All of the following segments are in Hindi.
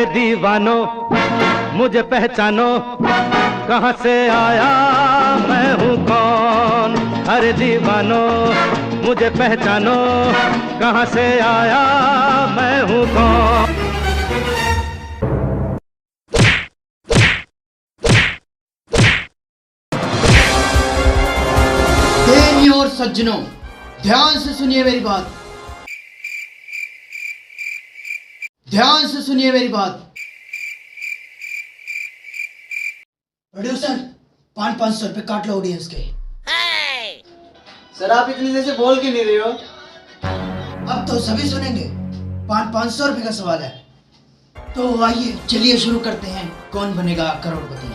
अरे दीवानो मुझे पहचानो, कहाँ से आया मैं हूँ कौन। अरे दीवानो मुझे पहचानो, कहाँ से आया मैं हूँ कौन। प्रेमियों और सज्जनों, ध्यान से सुनिए मेरी बात, ध्यान से सुनिए मेरी बात। प्रोड्यूसर 500 रुपए काट लो ऑडियंस के। सर आप इतनी देर से बोल क्यों नहीं रहे हो? अब तो सभी सुनेंगे, 500 रुपए का सवाल है। तो आइए चलिए शुरू करते हैं, कौन बनेगा करोड़पति।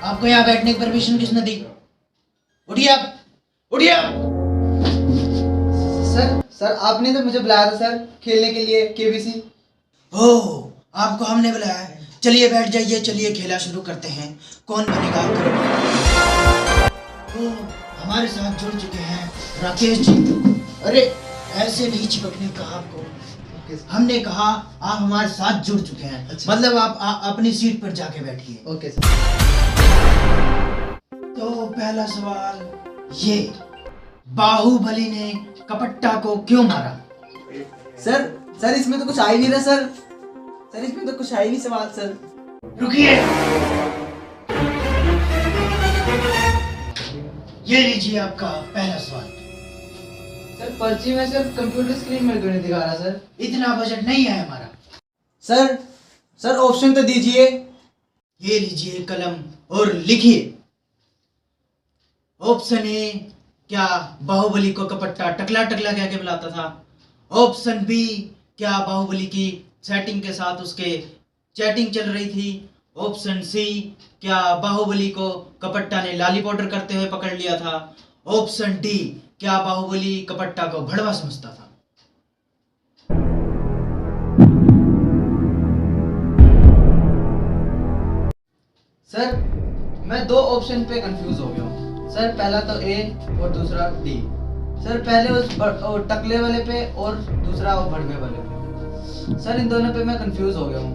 आपको यहाँ बैठने की परमिशन किसने दी? उठिए आप, उठिए आप। सर आपने तो मुझे बुलाया था सर खेलने के लिए केबीसी। ओह, आपको हमने बुलाया है। चलिए बैठ जाइए, चलिए खेला शुरू करते हैं, कौन बनेगा करोड़पति। तो हमारे साथ जुड़ चुके हैं राकेश जी। अरे ऐसे नहीं चिपकने कहा आपको, हमने कहा आप हमारे साथ जुड़ चुके हैं। अच्छा। मतलब आप अपनी सीट पर जाके बैठिए। Okay sir. तो पहला सवाल ये, बाहुबली ने कपट्टा को क्यों मारा? सर इसमें तो कुछ आ ही नहीं रहा सर इसमें तो कुछ आ ही नहीं सवाल सर। रुकिए, ये लीजिए आपका पहला सवाल। सर पर्ची में सर कंप्यूटर स्क्रीन में क्यों नहीं दिखा रहा सर? इतना बजट नहीं है हमारा। सर ऑप्शन तो दीजिए। ये लीजिए कलम और लिखिए। ऑप्शन ए, क्या बाहुबली को कपट्टा टकला टकला कह के बुलाता था? ऑप्शन बी, क्या बाहुबली की सेटिंग के साथ उसके चैटिंग चल रही थी? ऑप्शन सी, क्या बाहुबली को कपट्टा ने लाली पाउडर करते हुए पकड़ लिया था? ऑप्शन डी, क्या बाहुबली कपट्टा को भड़वा समझता था? सर मैं दो ऑप्शन पे कंफ्यूज हो गया हूँ सर। पहला तो ए और दूसरा डी। सर पहले उस टकले वाले पे और दूसरा वो भड़वे वाले पे। सर इन दोनों पे मैं कंफ्यूज हो गया हूँ।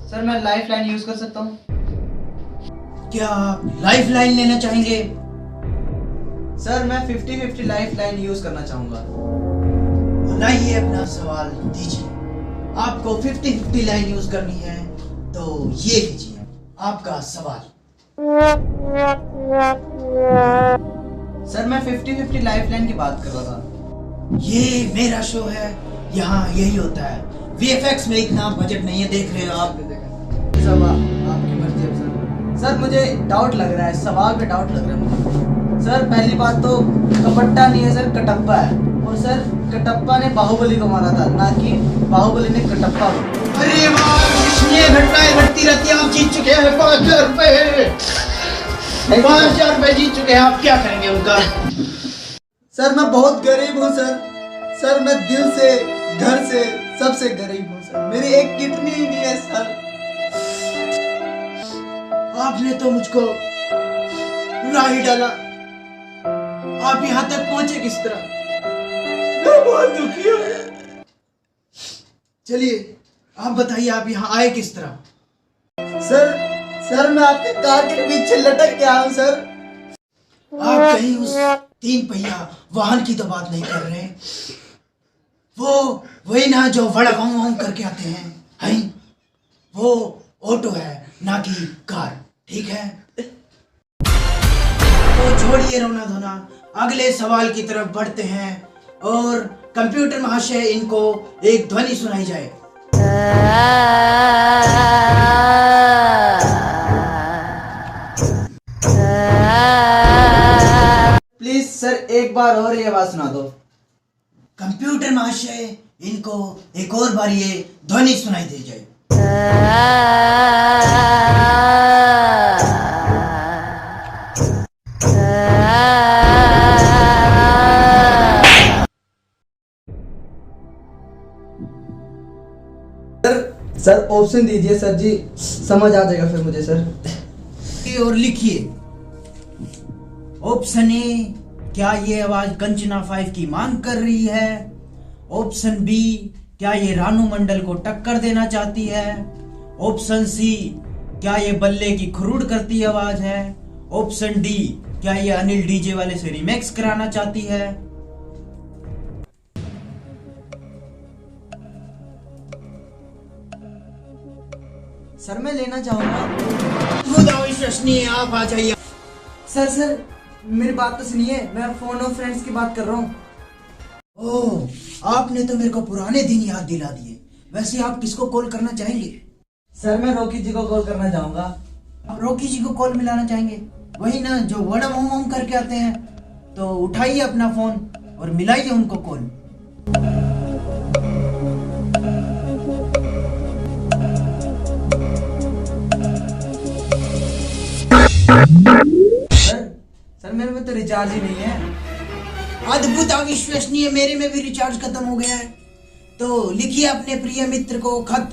सर मैं लाइफ लाइन यूज कर सकता हूँ? क्या आप लाइफ लाइन लेना चाहेंगे? सर मैं 50-50 लाइफ लाइन यूज करना चाहूंगा। लाइए अपना सवाल दीजिए। आपको 50-50 लाइन यूज करनी है तो ये लीजिए आपका सवाल। सर मैं 50-50 लाइफ लाइन की बात कर रहा था। ये मेरा शो है, यहाँ यही होता है। VFX में इतना बजट नहीं है, देख रहे हो आप। सब आपकी मर्जी है सर। सर मुझे डाउट लग रहा है, सवाल पे डाउट लग रहा है मुझे। सर पहली बात तो कपट्टा नहीं है सर, कटप्पा है। और सर कटप्पा ने बाहुबली को मारा था, ना कि बाहुबली ने कटप्पा को। अरे वाह, ये घटनाएं घटती रहती हैं। आप जीत चुके हैं 5,000 रुपए। 5,000 रुपए जीत चुके हैं, आप क्या करेंगे उनका? सर मैं बहुत गरीब हूँ सर मैं दिल से, घर से, सबसे गरीब हूँ सर। मेरी एक किडनी ही नहीं है सर। आपने तो मुझको रुला ही डाला। आप यहाँ तक पहुंचे किस तरह? मैं बहुत दुखी हूँ। चलिए आप बताइए, आप यहाँ आए किस तरह? सर मैं आपके कार के पीछे लटक के आया हूँ सर। आप कहीं उस 3 पहिया वाहन की तो बात नहीं कर रहे? वो वही ना जो बड़ा वांग करके आते हैं? वो ऑटो है, ना कि कार, ठीक है? तो छोड़िए रोना धोना, अगले सवाल की तरफ बढ़ते हैं और कंप्यूटर महाशय इनको एक ध्वनि सुनाई जाए। प्लीज सर एक बार और ये आवाज सुना दो। कंप्यूटर महाशय इनको एक और बार ये ध्वनि सुनाई दे जाए। सर ऑप्शन दीजिए सर जी, समझ आ जाएगा फिर मुझे सर। और लिखिए। ऑप्शन ए, क्या ये आवाज कंचना 5 की मांग कर रही है? ऑप्शन बी, क्या ये रानू मंडल को टक्कर देना चाहती है? ऑप्शन सी, क्या ये बल्ले की खुरुड़ करती आवाज है? ऑप्शन डी, क्या ये अनिल डीजे वाले से रिमिक्स कराना चाहती है? सर मैं लेना चाहूंगा। खुदा विश्वसनीय, आप आ जाइए। सर मेरी बात तो सुनिए, मैं फोन ऑफ फ्रेंड्स की बात कर रहा हूँ। ओह, आपने तो मेरे को पुराने दिन याद दिला दिए। वैसे आप किसको कॉल करना चाहेंगे? सर मैं रॉकी जी को कॉल करना चाहूंगा। आप रॉकी जी को कॉल मिलाना चाहेंगे? वही ना जो वड़म होम करके आते हैं। तो उठाइए अपना फोन और मिलाइए उनको कॉल। सर मेरे में तो रिचार्ज ही नहीं है। अद्भुत, अविश्वसनीय, मेरे में भी रिचार्ज खत्म हो गया है। तो लिखिए अपने प्रिय मित्र को खत।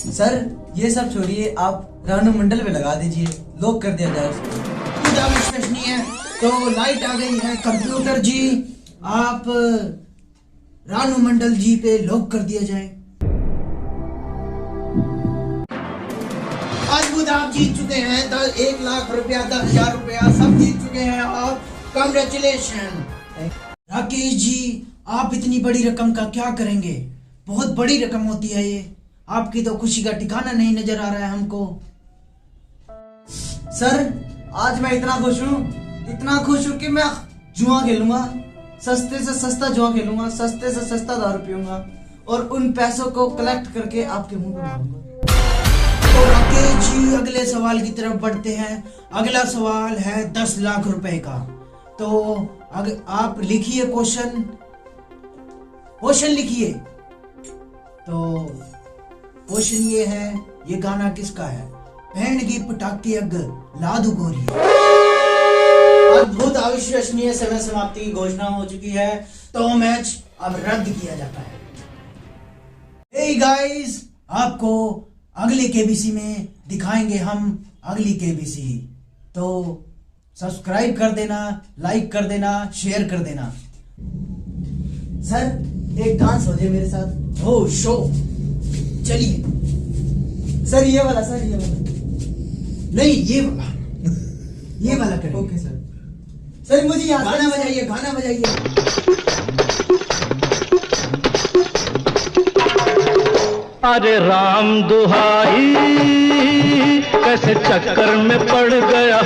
सर ये सब छोड़िए, आप रानू मंडल पे लगा दीजिए, लॉक कर दिया जाए उसको। खुदा अविश्वसनीय। तो लाइट आ गई है। कंप्यूटर जी, आप रानू मंडल जी पे लॉक कर दिया जाए। अद्भुत, आप जीत चुके हैं 1 लाख रुपया, 10,000 रुपया, सब जीत चुके हैं आप। कांग्रेचुलेशन। राकेश जी, आप इतनी बड़ी रकम का क्या करेंगे? बहुत बड़ी रकम होती है ये। आपकी तो खुशी का ठिकाना नहीं नजर आ रहा है हमको। सर आज मैं इतना खुश हूँ कि मैं जुआ खेलूंगा, सस्ते से सस्ता जुआ खेलूंगा, सस्ते से सस्ता दारू पीऊंगा और उन पैसों को कलेक्ट करके आपके मुंह पे मारूंगा। तो राकेश जी, अगले सवाल की तरफ बढ़ते हैं। अगला सवाल है 10 लाख रुपए का। तो आप लिखिए क्वेश्चन लिखिए। तो क्वेश्चन ये है, ये गाना किसका है? भैन की पटाखे अग लादू गोरी। अद्भुत, अविश्वसनीय, समय समाप्ति की घोषणा हो चुकी है। तो मैच अब रद्द किया जाता है। हे गाइस, आपको अगले केबीसी में दिखाएंगे हम अगली केबीसी। तो सब्सक्राइब कर देना, लाइक कर देना, शेयर कर देना। सर एक डांस हो जाए मेरे साथ। हो शो, चलिए। सर ये वाला नहीं, ये वाला करें। Okay sir. सर मुझे याद, गाना बजाइए, गाना बजाइए। अरे राम दुहाई, कैसे चक्कर में पड़ गया।